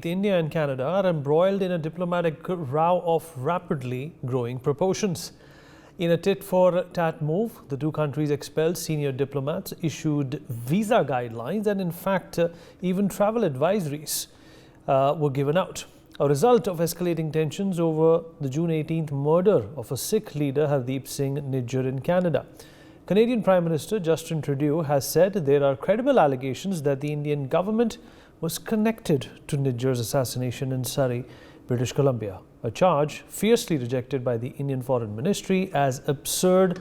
18th, India and Canada are embroiled in a diplomatic row of rapidly growing proportions. In a tit-for-tat move, the two countries expelled senior diplomats, issued visa guidelines, and in fact, even travel advisories were given out. A result of escalating tensions over the June 18th murder of a Sikh leader, Hardeep Singh Nijjar, in Canada. Canadian Prime Minister Justin Trudeau has said there are credible allegations that the Indian government was connected to Nijjar's assassination in Surrey, British Columbia, a charge fiercely rejected by the Indian Foreign Ministry as absurd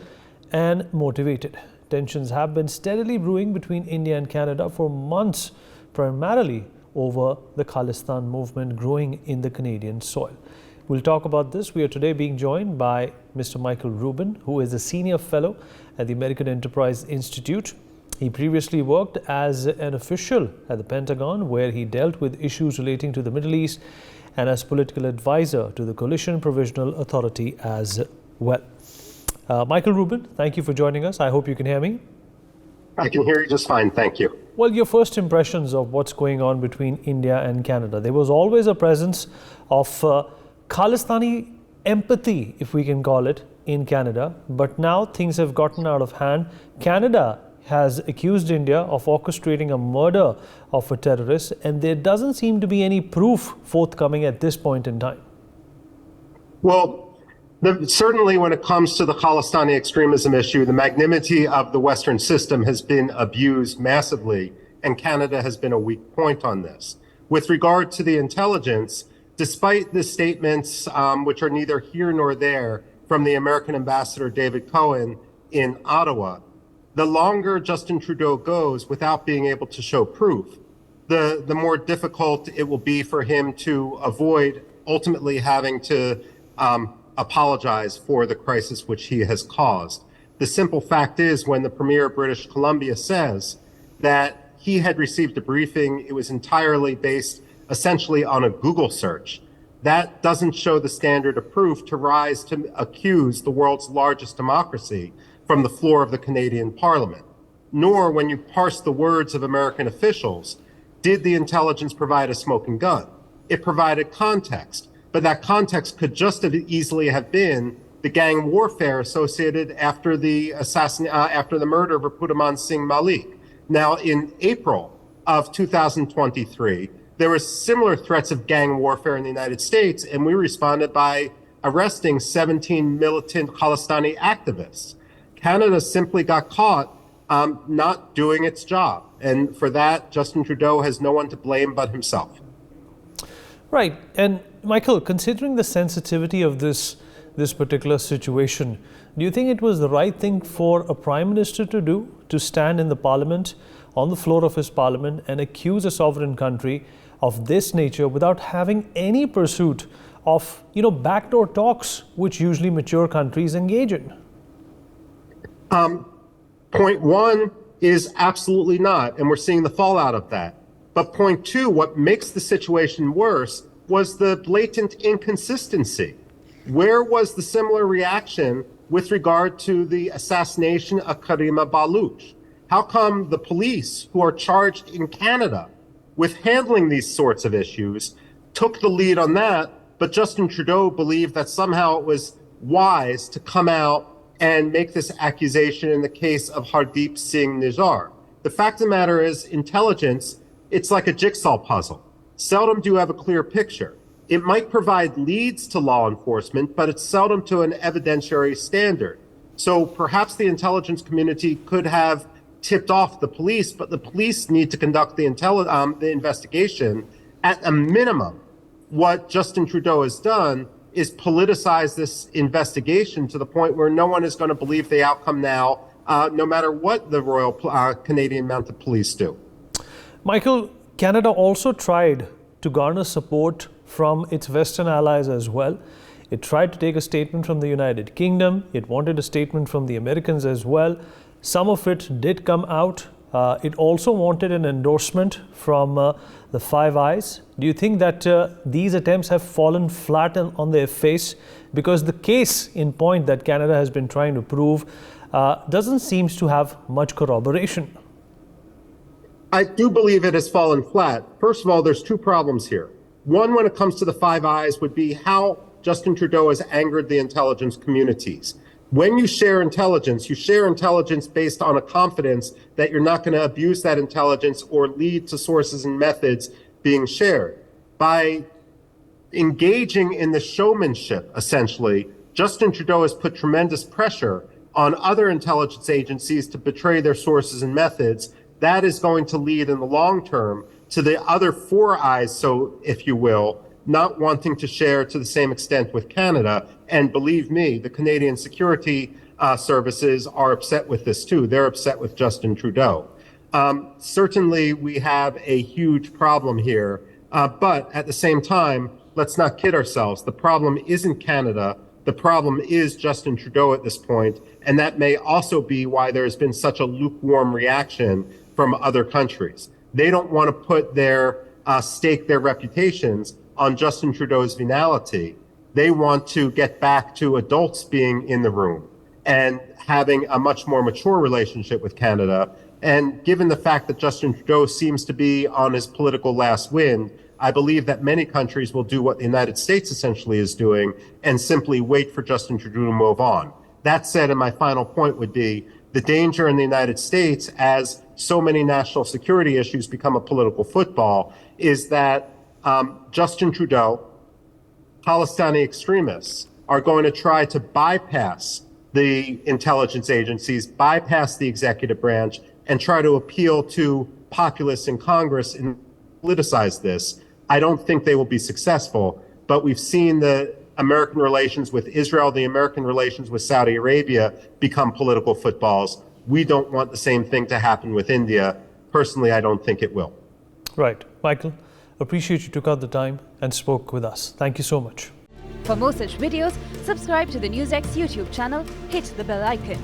and motivated. Tensions have been steadily brewing between India and Canada for months, primarily over the Khalistan movement growing in the Canadian soil. We'll talk about this. We are today being joined by Mr. Michael Rubin, who is a senior fellow at the American Enterprise Institute. He previously worked as an official at the Pentagon, where he dealt with issues relating to the Middle East, and as political advisor to the Coalition Provisional Authority as well. Michael Rubin, thank you for joining us. I hope you can hear me. I can hear you just fine, thank you. Well, your first impressions of what's going on between India and Canada. There was always a presence of Khalistani empathy, if we can call it, in Canada, but now things have gotten out of hand. Canada has accused India of orchestrating a murder of a terrorist, and there doesn't seem to be any proof forthcoming at this point in time. Well, certainly when it comes to the Khalistani extremism issue, the magnanimity of the Western system has been abused massively, and Canada has been a weak point on this. With regard to the intelligence, despite the statements, which are neither here nor there, from the American ambassador David Cohen in Ottawa, the longer Justin Trudeau goes without being able to show proof, the more difficult it will be for him to avoid ultimately having to apologize for the crisis which he has caused. The simple fact is, when the Premier of British Columbia says that he had received a briefing, it was entirely based essentially on a Google search. That doesn't show the standard of proof to rise to accuse the world's largest democracy from the floor of the Canadian Parliament. Nor, when you parse the words of American officials, did the intelligence provide a smoking gun. It provided context, but that context could just as easily have been the gang warfare associated after the murder of Rubin Singh Malik. Now, in April of 2023, there were similar threats of gang warfare in the United States, and we responded by arresting 17 militant Khalistani activists. Canada simply got caught not doing its job. And for that, Justin Trudeau has no one to blame but himself. Right. And Michael, considering the sensitivity of this particular situation, do you think it was the right thing for a prime minister to do, to stand in the parliament, on the floor of his parliament, and accuse a sovereign country of this nature without having any pursuit of, backdoor talks, which usually mature countries engage in? Point one is absolutely not, and we're seeing the fallout of that. But point two, what makes the situation worse was the blatant inconsistency. Where was the similar reaction with regard to the assassination of Karima Baluch? How come the police, who are charged in Canada with handling these sorts of issues, took the lead on that, but Justin Trudeau believed that somehow it was wise to come out and make this accusation in the case of Hardeep Singh Nijjar? The fact of the matter is, intelligence, it's like a jigsaw puzzle. Seldom do you have a clear picture. It might provide leads to law enforcement, but it's seldom to an evidentiary standard. So perhaps the intelligence community could have tipped off the police, but the police need to conduct the investigation. At a minimum, what Justin Trudeau has done is politicize this investigation to the point where no one is going to believe the outcome now, no matter what the Royal Canadian Mounted Police do. Michael, Canada also tried to garner support from its Western allies as well. It tried to take a statement from the United Kingdom. It wanted a statement from the Americans as well. Some of it did come out. It also wanted an endorsement from the Five Eyes. Do you think that these attempts have fallen flat on their face? Because the case in point that Canada has been trying to prove doesn't seem to have much corroboration. I do believe it has fallen flat. First of all, there's two problems here. One, when it comes to the Five Eyes, would be how Justin Trudeau has angered the intelligence communities. When you share intelligence based on a confidence that you're not going to abuse that intelligence or lead to sources and methods being shared. By engaging in the showmanship, essentially, Justin Trudeau has put tremendous pressure on other intelligence agencies to betray their sources and methods. That is going to lead in the long term to the other Four Eyes, so if you will, not wanting to share to the same extent with Canada. And believe me, the Canadian security services are upset with this too. They're upset with Justin Trudeau. Certainly, we have a huge problem here, but at the same time, let's not kid ourselves. The problem isn't Canada. The problem is Justin Trudeau at this point, and that may also be why there's been such a lukewarm reaction from other countries. They don't want to put their stake their reputations on Justin Trudeau's venality. They want to get back to adults being in the room and having a much more mature relationship with Canada. And given the fact that Justin Trudeau seems to be on his political last wind, I believe that many countries will do what the United States essentially is doing and simply wait for Justin Trudeau to move on. That said, and my final point would be the danger in the United States, as so many national security issues become a political football, is that Justin Trudeau, Khalistani extremists, are going to try to bypass the intelligence agencies, bypass the executive branch, and try to appeal to populists in Congress and politicize this. I don't think they will be successful, but we've seen the American relations with Israel, the American relations with Saudi Arabia become political footballs. We don't want the same thing to happen with India. Personally, I don't think it will. Right. Michael, appreciate you took out the time and spoke with us. Thank you so much. For more such videos, subscribe to the NewsX YouTube channel, hit the bell icon.